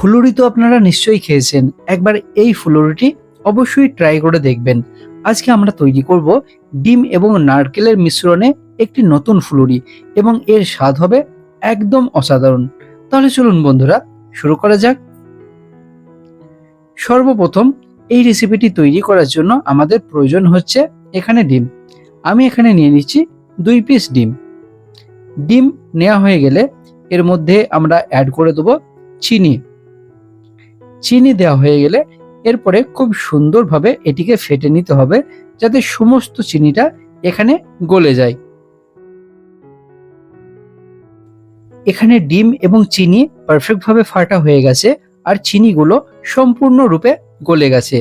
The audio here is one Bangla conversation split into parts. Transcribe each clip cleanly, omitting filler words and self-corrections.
ফুলুরি তো আপনারা নিশ্চয়ই খেয়েছেন, একবার এই ফুলুরিটি অবশ্যই ট্রাই করে দেখবেন। আজকে আমরা তৈরি করব ডিম এবং নারকেলের মিশ্রণে একটি নতুন ফুলুরি, এবং এর স্বাদ হবে একদম অসাধারণ। তাহলে চলুন বন্ধুরা, শুরু করা যাক। সর্বপ্রথম এই রেসিপিটি তৈরি করার জন্য আমাদের প্রয়োজন হচ্ছে এখানে ডিম। আমি এখানে নিয়ে নিচ্ছি 2 পিস ডিম। ডিম নেওয়া হয়ে গেলে এর মধ্যে আমরা অ্যাড করে দেবো চিনি। চিনি দেওয়া হয়ে গেলে এরপরে খুব সুন্দরভাবে এটিকে ফেটে নিতে হবে, যাতে সমস্ত চিনিটা এখানে গলে যায়। এখানে ডিম এবং চিনি পারফেক্টভাবে ফাটা হয়ে গেছে, আর চিনিগুলো সম্পূর্ণরূপে গলে গেছে।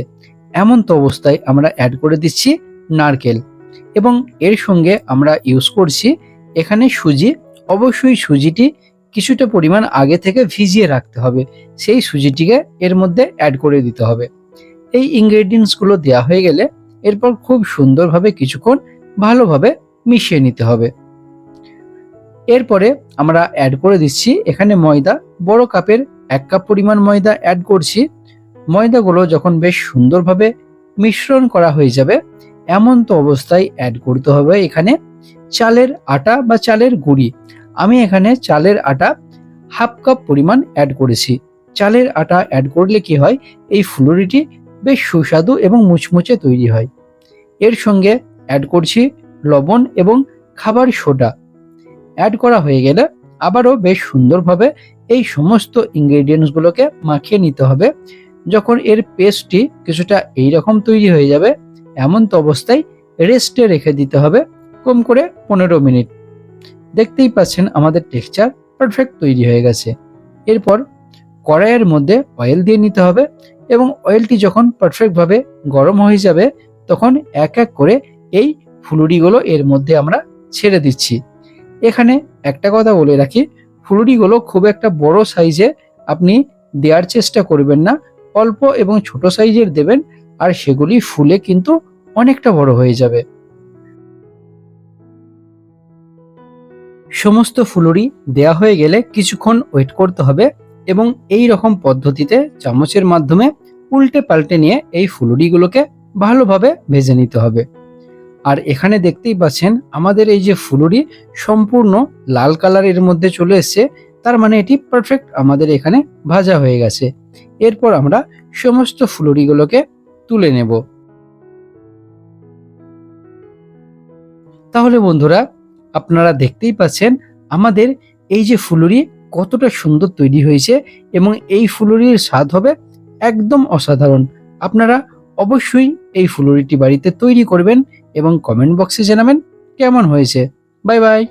এমন তো অবস্থায় আমরা অ্যাড করে দিচ্ছি নারকেল, এবং এর সঙ্গে আমরা ইউজ করছি এখানে সুজি। অবশ্যই সুজিটি কিছুটা পরিমাণ আগে থেকে ভিজিয়ে রাখতে হবে, সেই সুজিটিকে এর মধ্যে অ্যাড করে দিতে হবে। এই ইনগ্রেডিয়েন্টসগুলো দেওয়া হয়ে গেলে এরপর খুব সুন্দরভাবে কিছুক্ষণ ভালোভাবে মিশিয়ে নিতে হবে। এরপরে আমরা অ্যাড করে দিচ্ছি এখানে ময়দা। বড় কাপের 1 কাপ পরিমাণ ময়দা অ্যাড করছি। ময়দাগুলো যখন বেশ সুন্দরভাবে মিশ্রণ করা হয়ে যাবে, এমন তো অবস্থায় অ্যাড করতে হবে এখানে চালের আটা বা চালের গুঁড়ি। আমি এখানে চালের আটা 1/2 কাপ পরিমাণ অ্যাড করেছি। চালের আটা অ্যাড করলে কি হয়, এই ফুলুরিটি বেশ সুস্বাদু এবং মুচমুচে তৈরি হয়। এর সঙ্গে অ্যাড করছি লবণ এবং খাবার সোডা। অ্যাড করা হয়ে গেলে আবারও বেশ সুন্দরভাবে এই সমস্ত ইনগ্রেডিয়েন্টসগুলোকে মাখিয়ে নিতে হবে। যখন এর পেস্টটি কিছুটা এইরকম তৈরি হয়ে যাবে, এমন তো অবস্থায় রেস্টে রেখে দিতে হবে কম করে 15 মিনিট। দেখতেই পাচ্ছেন আমাদের টেক্সচার পারফেক্ট তৈরি হয়ে গেছে। এরপর কড়াইয়ের মধ্যে অয়েল দিয়ে নিতে হবে, এবং অয়েলটি যখন পারফেক্টভাবে গরম হয়ে যাবে, তখন এক এক করে এই ফুলুরিগুলো এর মধ্যে আমরা ছেড়ে দিচ্ছি। এখানে একটা কথা বলে রাখি, ফুলুরিগুলো খুব একটা বড় সাইজে আপনি দেওয়ার চেষ্টা করবেন না, অল্প এবং ছোট সাইজের দেবেন, আর সেগুলি ফুলে কিন্তু অনেকটা বড় হয়ে যাবে। সমস্ত ফুলুরি দেয়া হয়ে গেলে কিছুক্ষণ ওয়েট করতে হবে, এবং এই রকম পদ্ধতিতে চামচের মাধ্যমে উল্টে পাল্টে নিয়ে এই ফুলুরিগুলোকে ভালোভাবে ভেজে নিতে হবে। আর এখানে দেখতেই পাচ্ছেন আমাদের এই যে ফুলুরি সম্পূর্ণ লাল কালারের মধ্যে চলে এসেছে, তার মানে এটি পারফেক্ট আমাদের এখানে ভাজা হয়ে গেছে। এরপর আমরা সমস্ত ফুলুরিগুলোকে তুলে নেব। তাহলে বন্ধুরা, আপনারা দেখতেই পাচ্ছেন আমাদের এই যে ফুলুরি কতটা সুন্দর তৈরি হয়েছে, এবং এই ফুলুরির স্বাদ হবে একদম অসাধারণ। আপনারা অবশ্যই এই ফুলুরিটি বাড়িতে তৈরি করবেন এবং কমেন্ট বক্সে জানাবেন কেমন হয়েছে। Bye bye.